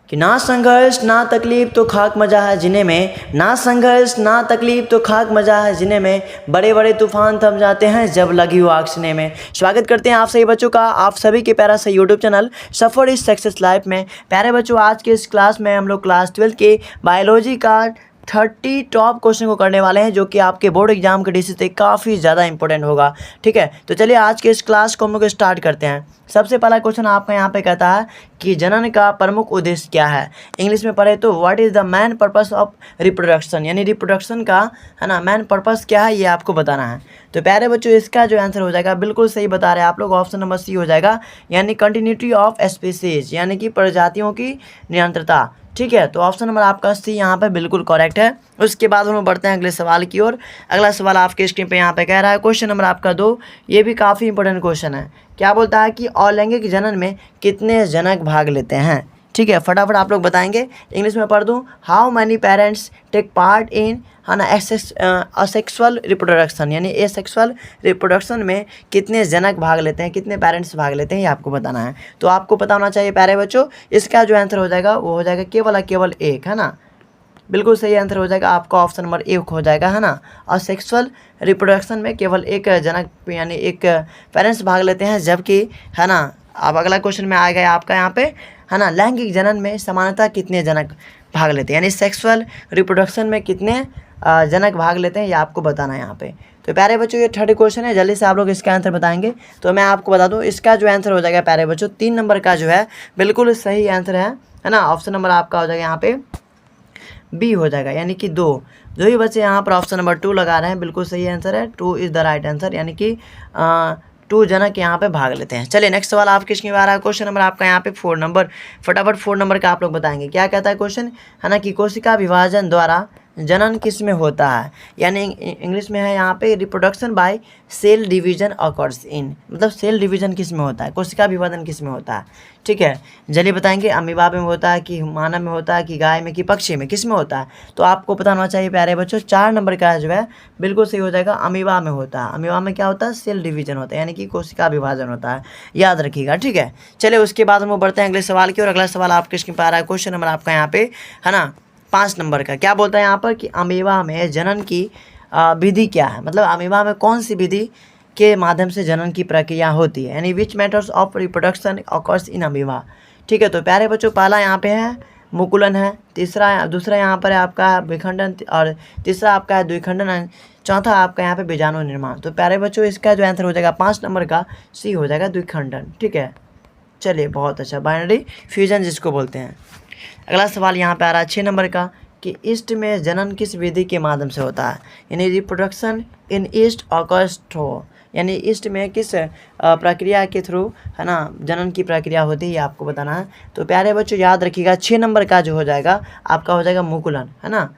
कि ना संघर्ष ना तकलीफ तो खाक मजा है जीने में, ना संघर्ष ना तकलीफ तो खाक मजा है जीने में, बड़े बड़े तूफान थम जाते हैं जब लगी हो आग सीने में। स्वागत करते हैं आप सभी बच्चों का आप सभी के प्यारा सा YouTube channel suffer is success life में। प्यारे बच्चों, आज के इस क्लास में हम लोग क्लास 12 के बायोलॉजी का 30 टॉप क्वेश्चन को करने वाले हैं, जो कि आपके बोर्ड एग्जाम के दृष्टि से काफ़ी ज़्यादा इंपॉर्टेंट होगा। ठीक है, तो चलिए आज के इस क्लास को हम लोग स्टार्ट करते हैं। सबसे पहला क्वेश्चन आपका यहाँ पे कहता है कि जनन का प्रमुख उद्देश्य क्या है। इंग्लिश में पढ़े तो what is the man purpose of reproduction, यानी रिप्रोडक्शन का है ना मैन पर्पस क्या है, ये आपको बताना है। तो प्यारे बच्चों, इसका जो आंसर हो जाएगा बिल्कुल सही बता रहे हैं आप लोग, ऑप्शन नंबर सी हो जाएगा, यानी कंटिन्यूटी ऑफ स्पीसीज, यानी कि प्रजातियों की निरंतरता। ठीक है, तो ऑप्शन नंबर आपका सी यहाँ पे बिल्कुल करेक्ट है। उसके बाद हम लोग बढ़ते हैं अगले सवाल की ओर। अगला सवाल आपके स्क्रीन पे यहाँ पे कह रहा है क्वेश्चन नंबर आपका 2, ये भी काफ़ी इंपॉर्टेंट क्वेश्चन है। क्या बोलता है कि अलैंगिक जनन में कितने जनक भाग लेते हैं। ठीक है, फटाफट आप लोग बताएंगे। इंग्लिश में पढ़ दूँ, how many parents take part in है ना असेक्सुअल रिप्रोडक्शन, यानी एसेक्सुअल रिप्रोडक्शन में कितने जनक भाग लेते हैं, कितने पेरेंट्स भाग लेते हैं, ये आपको बताना है। तो आपको पता होना चाहिए प्यारे बच्चों, इसका जो आंसर हो जाएगा वो हो जाएगा केवल एक, है ना। बिल्कुल सही आंसर हो जाएगा आपका ऑप्शन नंबर एक हो जाएगा, है ना। और सेक्सुअल रिप्रोडक्शन में केवल एक जनक यानी एक पेरेंट्स भाग लेते हैं, जबकि है ना। अब अगला क्वेश्चन में आएगा आपका यहाँ पे, है ना, लैंगिक जनन में समानता कितने जनक भाग लेते हैं, यानी सेक्सुअल रिप्रोडक्शन में कितने जनक भाग लेते हैं, ये आपको बताना है यहाँ पे। तो प्यारे बच्चों, ये 3rd क्वेश्चन है, जल्दी से आप लोग इसका आंसर बताएंगे। तो मैं आपको बता दूँ, इसका जो आंसर हो जाएगा प्यारे बच्चों 3 नंबर का जो है बिल्कुल सही आंसर है ना। ऑप्शन नंबर आपका हो जाएगा यहाँ पे बी हो जाएगा, यानी कि 2। जो भी बच्चे यहाँ पर ऑप्शन नंबर 2 लगा रहे हैं बिल्कुल सही आंसर है, 2 इज़ द राइट आंसर, यानी कि 2 जनक यहाँ पे भाग लेते हैं। चलिए नेक्स्ट सवाल आपके इसमें आ रहा है, क्वेश्चन नंबर आपका यहाँ पे 4 नंबर। फटाफट 4 नंबर का आप लोग बताएंगे। क्या कहता है क्वेश्चन, है ना, कि कोशिका विभाजन द्वारा जनन किस में होता है, यानी इंग्लिश में है यहाँ पे reproduction by cell division occurs in, मतलब सेल डिवीजन किस में होता है, कोशिका विभाजन किस में होता है। ठीक है, जल्दी बताएंगे, अमीबा में होता है कि मानव में होता है कि गाय में कि पक्षी में, किस में होता है। तो आपको पता होना चाहिए प्यारे बच्चों, 4 नंबर का जो है बिल्कुल सही हो जाएगा, अमीबा में होता है। अमीबा में क्या होता है, सेल डिवीजन होता है, यानी कि कोशिका विभाजन होता है, याद रखिएगा। ठीक है, चलिए उसके बाद हम बढ़ते हैं अगले सवाल की और। अगला सवाल आपके स्क्रीन पर आ रहा है, क्वेश्चन नंबर आपका यहाँ पे, है ना, 5 नंबर का। क्या बोलता है यहाँ पर कि अमीबा में जनन की विधि क्या है, मतलब अमीबा में कौन सी विधि के माध्यम से जनन की प्रक्रिया होती है, यानी which methods of reproduction occurs in amoeba. ठीक है, तो प्यारे बच्चों, पहला यहाँ पे है मुकुलन है, दूसरा यहाँ पर है आपका विखंडन, और तीसरा आपका है द्विखंडन है, चौथा आपका यहाँ पे बीजाणु निर्माण। तो प्यारे बच्चों, इसका जो आंसर हो जाएगा 5 नंबर का सी हो जाएगा, द्विखंडन। ठीक है, चलिए बहुत अच्छा, बाइनरी फ्यूजन जिसको बोलते हैं। अगला सवाल यहाँ पे आ रहा है 6 नंबर का, कि ईस्ट में जनन किस विधि के माध्यम से होता है, यानी reproduction in east occurs through, यानी ईस्ट में किस प्रक्रिया के थ्रू, है ना, जनन की प्रक्रिया होती है, ये आपको बताना है। तो प्यारे बच्चों याद रखिएगा, 6 नंबर का जो हो जाएगा आपका हो जाएगा मुकुलन, है ना।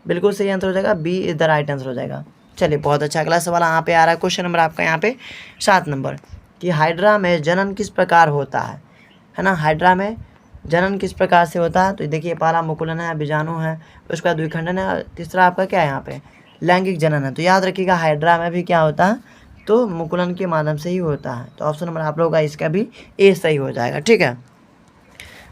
बिल्कुल सही आंसर हो जाएगा, B is the right answer हो जाएगा। चलिए बहुत अच्छा, अगला सवाल यहाँ पे आ रहा है, क्वेश्चन नंबर आपका यहाँ पे 7 नंबर, कि हाइड्रा में जनन किस प्रकार होता है ना। हाइड्रा में जनन किस प्रकार से होता है, तो देखिए पहला मुकुलन है, बीजाणु है, उसके बाद द्विखंडन है, तीसरा आपका क्या है यहाँ पे लैंगिक जनन है। तो याद रखिएगा हाइड्रा में भी क्या होता है, तो मुकुलन के माध्यम से ही होता है। तो ऑप्शन नंबर आप लोगों का इसका भी ए सही हो जाएगा। ठीक है,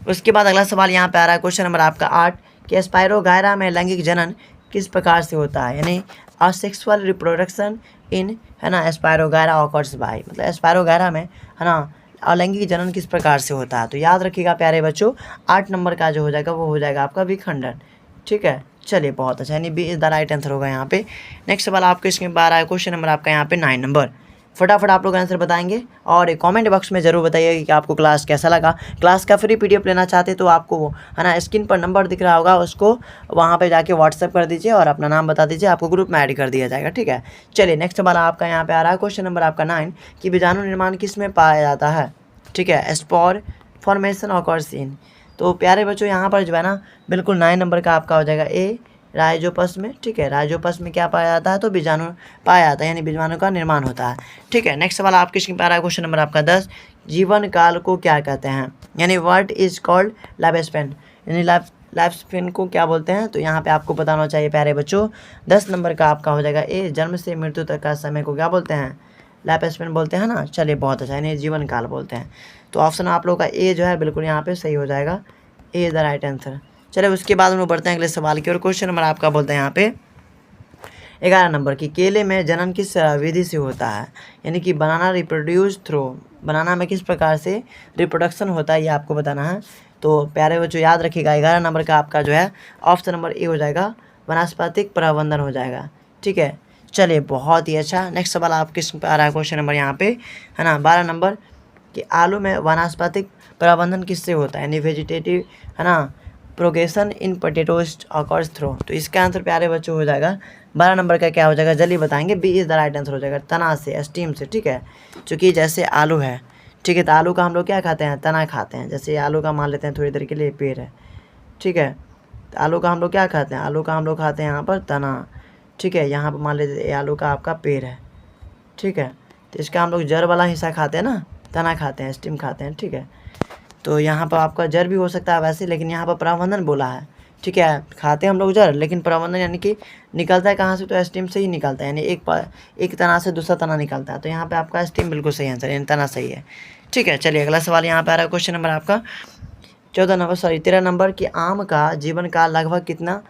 उसके बाद अगला सवाल यहाँ पे आ रहा है, क्वेश्चन नंबर आपका 8, कि स्पायरोगायरा में लैंगिक जनन किस प्रकार से होता है, यानी असेक्सुअल रिप्रोडक्शन इन, है ना, स्पायरोगायरा ऑकर्स बाय, मतलब स्पायरोगायरा में, है ना, अलैंगिक जनन किस प्रकार से होता है। तो याद रखिएगा प्यारे बच्चों, 8 नंबर का जो हो जाएगा वो हो जाएगा आपका विखंडन। ठीक है, चलिए बहुत अच्छा, यानी B is the right answer होगा यहाँ पे। नेक्स्ट सवाल आपके इसमें आ रहा है, क्वेश्चन नंबर आपका यहाँ पे 9 नंबर। फटाफट आप लोग आंसर बताएंगे और कमेंट बॉक्स में ज़रूर बताइए कि आपको क्लास कैसा लगा। क्लास का फ्री पीडीएफ लेना चाहते तो आपको वो, है ना, स्क्रीन पर नंबर दिख रहा होगा, उसको वहाँ पे जाके व्हाट्सएप कर दीजिए और अपना नाम बता दीजिए, आपको ग्रुप में ऐड कर दिया जाएगा। ठीक है, चलिए नेक्स्ट सवाल आपका यहाँ पे आ रहा है, क्वेश्चन नंबर आपका 9, कि बीजाणु निर्माण किस में पाया जाता है। ठीक है, स्पोर फॉर्मेशन ऑकर्स इन। तो प्यारे बच्चों यहाँ पर जो है ना बिल्कुल 9 नंबर का आपका हो जाएगा ए, राइजोपस में। ठीक है, राइजोपस में क्या पाया जाता है, तो बीजाणु पाया जाता है, यानी बीजाणु का निर्माण होता है। ठीक है, नेक्स्ट सवाल आपके इसमें आ रहा है, क्वेश्चन नंबर आपका 10, जीवन काल को क्या कहते हैं, यानी what is called life span, यानी लाइफ स्पैन को क्या बोलते हैं। तो यहाँ पे आपको बताना चाहिए प्यारे बच्चों, 10 नंबर का आपका हो जाएगा ए, जन्म से मृत्यु तक का समय को क्या बोलते हैं, लाइफ स्पैन बोलते हैं ना। चलिए बहुत अच्छा, यानी जीवन काल बोलते हैं। तो ऑप्शन आप लोग का ए जो है बिल्कुल यहाँ पे सही हो जाएगा, ए इज द राइट आंसर। चलिए उसके बाद हम लोग बढ़ते हैं अगले सवाल की और। क्वेश्चन नंबर आपका बोलते हैं यहाँ पे 11 नंबर की, केले में जनन किस विधि से होता है, यानी कि बनाना रिप्रोड्यूस थ्रू, बनाना में किस प्रकार से रिप्रोडक्शन होता है ये आपको बताना है। तो प्यारे बच्चों याद रखिएगा 11 नंबर का आपका जो है ऑप्शन नंबर ए हो जाएगा, वनस्पतिक प्रबंधन हो जाएगा। ठीक है, चलिए बहुत ही अच्छा। नेक्स्ट सवाल आप किस पे आ रहा है, क्वेश्चन नंबर यहाँ पे है ना 12 नंबर कि आलू में वनस्पतिक प्रबंधन किससे होता है, यानी वेजिटेटिव है ना प्रोगेशन इन पोटेटोज ऑकर्स थ्रू। तो इसका आंसर प्यारे बच्चों हो जाएगा 12 नंबर का क्या हो जाएगा, जल्दी बताएंगे, B is the right answer हो जाएगा, तना से, स्टीम से। ठीक है, चूँकि जैसे आलू है, ठीक है, तो आलू का हम लोग क्या खाते हैं, तना खाते हैं। जैसे आलू का मान लेते हैं थोड़ी देर के लिए पेड़ है, ठीक है, तो आलू का हम लोग क्या खाते हैं, आलू का हम लोग खाते हैं यहाँ पर तना। ठीक है, यहाँ पर मान लेते हैं आलू का आपका पेड़ है, ठीक है, तो इसका हम लोग जड़ वाला हिस्सा खाते हैं ना, तना खाते हैं, स्टीम खाते हैं। ठीक है, तो यहाँ पर आपका जड़ भी हो सकता है वैसे, लेकिन यहाँ पर प्रबंधन बोला है। ठीक है, खाते हैं हम लोग जड़, लेकिन प्रबंधन यानी कि निकलता है कहाँ से, तो स्टीम से ही निकलता है, यानी एक तना से दूसरा तना निकलता है। तो यहाँ पे आपका स्टीम बिल्कुल सही आंसर, यानी तना सही है। ठीक है, चलिए अगला सवाल यहाँ पे आ रहा है, क्वेश्चन नंबर आपका 13 नंबर कि आम का जीवन काल लगभग कितना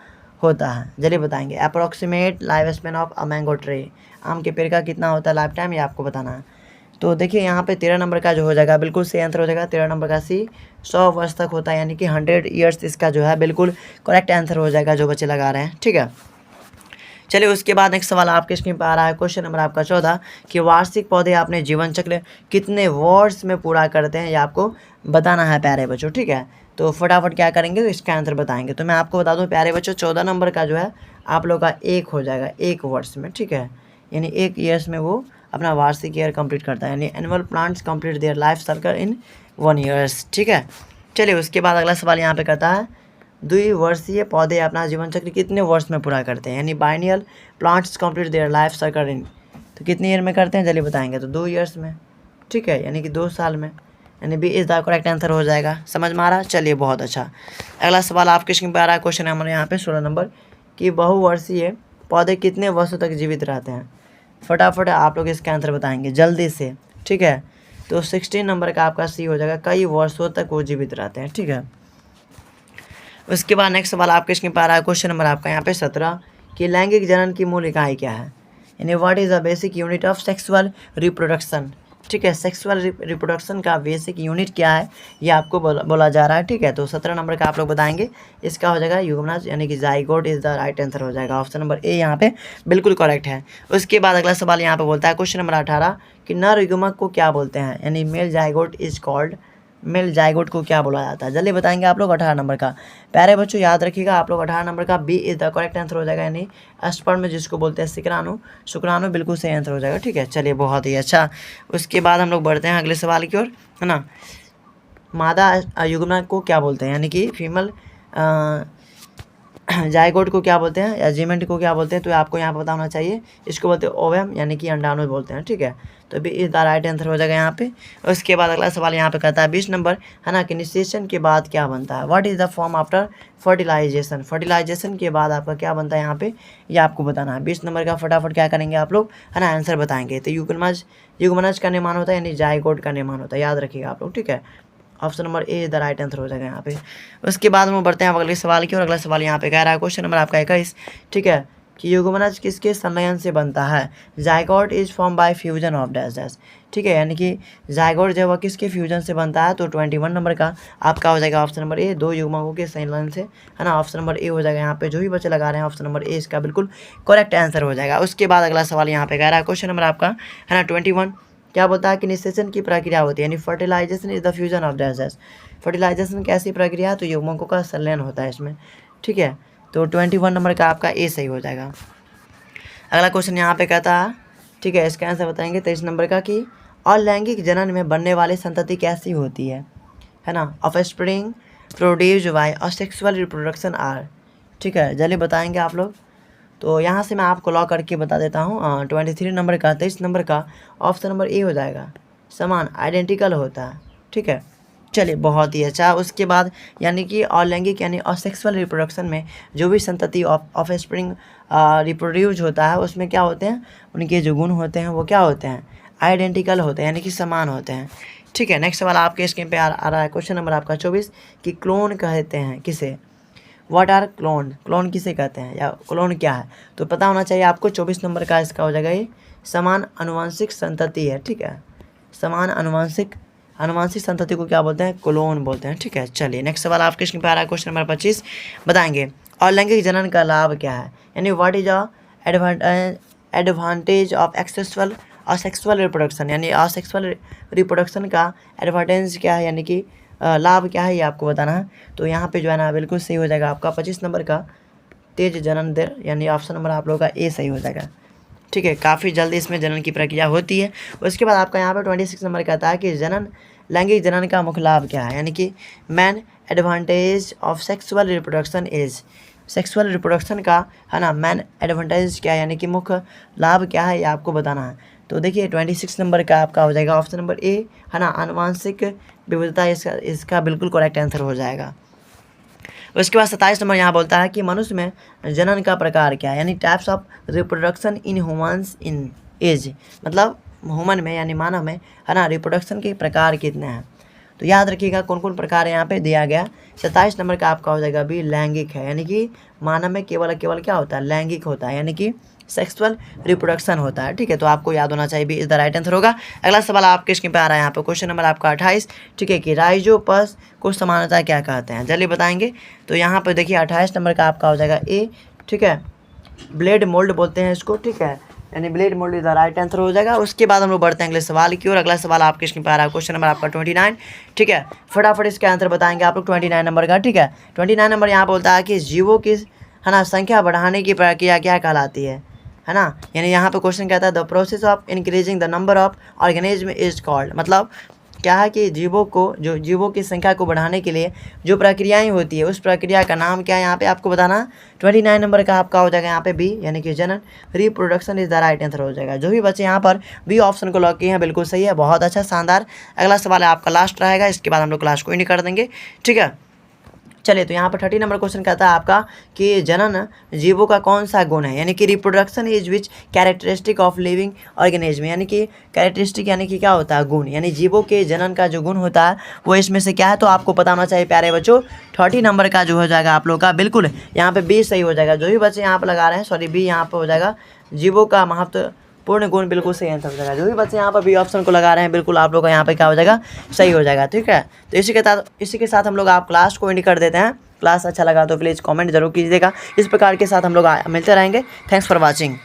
होता है, जल्दी बताएंगे। Approximate life span of a mango tree, आम के पेड़ का कितना होता है लाइफ टाइम, ये आपको बताना है। तो देखिए यहाँ पे 13 नंबर का जो हो जाएगा बिल्कुल सही आंसर हो जाएगा, 13 नंबर का सी 100 वर्ष तक होता है, यानी कि 100 ईयर्स इसका जो है बिल्कुल करेक्ट आंसर हो जाएगा जो बच्चे लगा रहे हैं। ठीक है, चलिए उसके बाद नेक्स्ट सवाल आपके स्क्रीन पर आ रहा है, क्वेश्चन नंबर आपका 14 कि वार्षिक पौधे अपने जीवन चक्र कितने वर्ष में पूरा करते हैं, ये आपको बताना है प्यारे बच्चों। ठीक है, तो फटाफट क्या करेंगे, तो इसका आंसर बताएंगे। तो मैं आपको बता दूं प्यारे बच्चों 14 नंबर का जो है आप लोग का 1 हो जाएगा, 1 वर्ष में। ठीक है, यानी 1 ईयर्स में वो अपना वार्षिक ईयर कंप्लीट करता है, यानी annual plants complete their life cycle in 1 years. ठीक है, चलिए उसके बाद अगला सवाल यहाँ पे कहता है द्विवर्षीय पौधे अपना जीवन चक्र कितने वर्ष में पूरा करते हैं, यानी biennial plants complete their life cycle in, तो कितने ईयर में करते हैं जल्दी बताएंगे, तो 2 ईयर्स में। ठीक है, यानी कि 2 साल में, यानी B is the correct answer हो जाएगा। समझ में आ रहा, चलिए बहुत अच्छा। अगला सवाल आपके स्क्रीन पर आ रहा है, क्वेश्चन है हमारे यहाँ पे 16 नंबर कि बहुवर्षीय पौधे कितने वर्षों तक जीवित रहते हैं, फटाफट आप लोग इसका आंसर बताएंगे जल्दी से। ठीक है, तो 16 नंबर का आपका सी हो जाएगा, कई वर्षों तक वो जीवित रहते हैं। ठीक है, उसके बाद नेक्स्ट सवाल आपके स्क्रीन पर आ रहा है, क्वेश्चन नंबर आपका यहाँ पे 17 कि लैंगिक जनन की मूल इकाई क्या है, यानी what is the basic unit of sexual reproduction. ठीक है, सेक्सुअल रिप्रोडक्शन का बेसिक यूनिट क्या है ये आपको बोला जा रहा है। ठीक है, तो 17 नंबर का आप लोग बताएंगे, इसका हो जाएगा युग्मनज, यानी कि zygote is the right answer हो जाएगा, ऑप्शन नंबर ए यहाँ पे बिल्कुल करेक्ट है। उसके बाद अगला सवाल यहाँ पे बोलता है, क्वेश्चन नंबर 18 कि नर युग्मक को क्या बोलते हैं, यानी male zygote is called, male zygote को क्या बोला जाता है, जल्दी बताएंगे आप लोग। 18 नंबर का प्यारे बच्चों याद रखिएगा आप लोग 18 नंबर का B is the correct answer हो जाएगा, यानी स्पर्म जिसको बोलते हैं शुक्राणु बिल्कुल सही आंसर हो जाएगा। ठीक है, चलिए बहुत ही अच्छा। उसके बाद हम लोग बढ़ते हैं अगले सवाल की ओर, है ना। मादा युग्मक को क्या बोलते हैं, यानी कि फीमेल जाइगोट को क्या बोलते हैं, या जीमेंट को क्या बोलते हैं, तो आपको यहाँ पर बताना चाहिए, इसको बोलते हैं ओवम, यानी कि अंडाणु बोलते हैं। ठीक है, तो भी इस द राइट आंसर हो जाएगा यहाँ पे। उसके बाद अगला सवाल यहाँ पे कहता है 20 नंबर, है ना, कि निषेचन के बाद क्या बनता है, what is the form after fertilisation, fertilisation के बाद आपका क्या बनता है यहाँ पे, ये आपको बताना है। 20 नंबर का फटाफट क्या करेंगे आप लोग, है ना, आंसर बताएंगे। तो युग्मनज का निर्माण होता है, यानी जाइगोट का निर्माण होता है, याद रखिएगा आप लोग। ठीक है, option number A the right answer हो जाएगा यहाँ पे। उसके बाद हम बढ़ते हैं अगले सवाल की और। अगला सवाल यहाँ पे कह रहा है, क्वेश्चन नंबर आपका 21, ठीक है, कि युग्मनज किसके संलयन से बनता है, zygote is form by fusion of dash dash. ठीक है, यानी कि जाइगोट जो है किसके फ्यूजन से बनता है, तो 21 नंबर का आपका हो जाएगा ऑप्शन नंबर ए, 2 युग्मकों के संलयन से, है ना, ऑप्शन नंबर ए हो जाएगा यहाँ पे। जो भी बच्चे लगा रहे हैं ऑप्शन नंबर ए इसका बिल्कुल करेक्ट आंसर हो जाएगा। उसके बाद अगला सवाल यहाँ पे कह रहा है, क्वेश्चन नंबर आपका, है ना, 21 क्या बोलता है कि निषेचन की प्रक्रिया होती है, यानी fertilisation is the fusion of dash dash. Fertilisation कैसी प्रक्रिया है, तो युग्मकों का संलयन होता है इसमें। ठीक है, तो 21 नंबर का आपका ए सही हो जाएगा। अगला क्वेश्चन यहाँ पे कहता है, ठीक है, इसका आंसर बताएंगे 23 नंबर का, कि अलैंगिक जनन में बनने वाली संतति कैसी होती है ना, offspring produced by asexual reproduction are. ठीक है, जल्दी बताएंगे आप लोग। तो यहाँ से मैं आपको लॉक करके बता देता हूँ, 23 नंबर का 23 नंबर का ऑप्शन नंबर ए हो जाएगा, समान आइडेंटिकल होता है। ठीक है, चलिए बहुत ही अच्छा। उसके बाद यानी कि अलैंगिक यानी असेक्सुअल रिप्रोडक्शन में जो भी संतति ऑफ स्प्रिंग रिप्रोड्यूस होता है उसमें क्या होते हैं, उनके जो गुण होते हैं वो क्या होते हैं, आइडेंटिकल होते हैं, यानी कि समान होते हैं। ठीक है, नेक्स्ट सवाल आपके स्क्रीन पे आ रहा है क्वेश्चन नंबर आपका 24 कि क्लोन कहते हैं किसे। व्हाट आर क्लोन, क्लोन किसे कहते हैं या क्लोन क्या है, तो पता होना चाहिए आपको। 24 नंबर का इसका हो जाएगा ये समान अनुवांशिक संतति है। ठीक है, समान अनुवांशिक संतति को क्या बोलते हैं, क्लोन बोलते हैं। ठीक है, चलिए नेक्स्ट सवाल आपके स्क्रीन पे आ रहा है क्वेश्चन नंबर 25 बताएंगे अलैंगिक जनन का लाभ क्या है, यानी what is advantage of asexual reproduction, यानी असेक्सुअल रिप्रोडक्शन का एडवांटेज क्या है, यानी कि लाभ क्या है, ये आपको बताना है। तो यहाँ पे जो है ना बिल्कुल सही हो जाएगा आपका 25 नंबर का तेज जनन दर, यानी ऑप्शन नंबर आप लोगों का ए सही हो जाएगा। ठीक है, काफ़ी जल्दी इसमें जनन की प्रक्रिया होती है। उसके बाद आपका यहाँ पे 26 नंबर कहता है कि लैंगिक जनन का मुख्य लाभ क्या है, यानी कि man advantage of sexual reproduction is, sexual reproduction का है ना मैन एडवांटेज क्या है, यानी कि मुख्य लाभ क्या है, ये आपको बताना है। तो देखिए 26 नंबर का आपका हो जाएगा ऑप्शन नंबर ए, है ना, आनुवांशिक विविधता इसका बिल्कुल करेक्ट आंसर हो जाएगा। उसके बाद 27 नंबर यहाँ बोलता है कि मनुष्य में जनन का प्रकार क्या है, यानी types of reproduction in humans in age, मतलब ह्यूमन में यानी मानव में है ना रिप्रोडक्शन के प्रकार कितने हैं। तो याद रखिएगा कौन कौन प्रकार यहाँ पे दिया गया। 27 नंबर का आपका हो जाएगा भी लैंगिक है, यानी कि मानव में केवल क्या होता है, लैंगिक होता है, यानी कि सेक्सुअल रिप्रोडक्शन होता है। ठीक है, तो आपको याद होना चाहिए भी इस द राइट आंसर होगा। अगला सवाल आपके स्क्रीन पे आ रहा है यहाँ पे क्वेश्चन नंबर आपका 28। ठीक है, कि राइजोपस को समानता क्या कहते हैं, जल्दी बताएंगे। तो यहाँ पे देखिए 28 नंबर का आपका हो जाएगा ए। ठीक है, ब्लेड मोल्ड बोलते हैं इसको। ठीक है, यानी blade mould is the right answer हो जाएगा। उसके बाद हम लोग बढ़ते हैं अगले सवाल की ओर। अगला सवाल आपके स्क्रीन पर आ रहा है क्वेश्चन नंबर आपका 29। ठीक है, फटाफट इसका आंसर बताएंगे आप लोग 29 नंबर का। ठीक है, 29 नंबर यहाँ बोलता है कि जीवों की है ना संख्या बढ़ाने की प्रक्रिया क्या कहलाती है ना, यानी यहाँ पे क्वेश्चन कहता है the process of increasing the number of organism is called, मतलब क्या है कि जीवों की संख्या को बढ़ाने के लिए जो प्रक्रियाएं होती है उस प्रक्रिया का नाम क्या है, यहाँ पे आपको बताना। 29 नंबर का आपका हो जाएगा यहाँ पे बी, यानी कि जनन reproduction is the right answer हो जाएगा। जो भी बच्चे यहाँ पर बी ऑप्शन को लॉक किए हैं बिल्कुल सही है, बहुत अच्छा, शानदार। अगला सवाल है आपका लास्ट रहेगा, इसके बाद हम लोग क्लास को एंड कर देंगे। ठीक है, चलिए तो यहाँ पर 30 नंबर क्वेश्चन कहता है आपका कि जनन जीवों का कौन सा गुण है, यानी कि reproduction is which characteristic of living organism, यानी कि कैरेक्टरिस्टिक यानी कि क्या होता है, गुण, यानी जीवों के जनन का जो गुण होता है वो इसमें से क्या है, तो आपको पता होना चाहिए प्यारे बच्चों। 30 नंबर का जो हो जाएगा आप लोग का बिल्कुल यहाँ पे बी सही हो जाएगा। जो भी बच्चे यहाँ पर लगा रहे हैं सॉरी बी यहाँ पर हो जाएगा जीवों का महत्वपूर्ण गुण, बिल्कुल सही आंसर हो जाएगा। जो भी बच्चे यहाँ पर बी ऑप्शन को लगा रहे हैं बिल्कुल आप लोग का यहाँ पे क्या हो जाएगा, सही हो जाएगा। ठीक है, तो इसी के साथ हम लोग आप क्लास को एंड कर देते हैं। क्लास अच्छा लगा तो प्लीज़ कमेंट जरूर कीजिएगा। इस प्रकार के साथ हम लोग मिलते रहेंगे। Thanks for watching.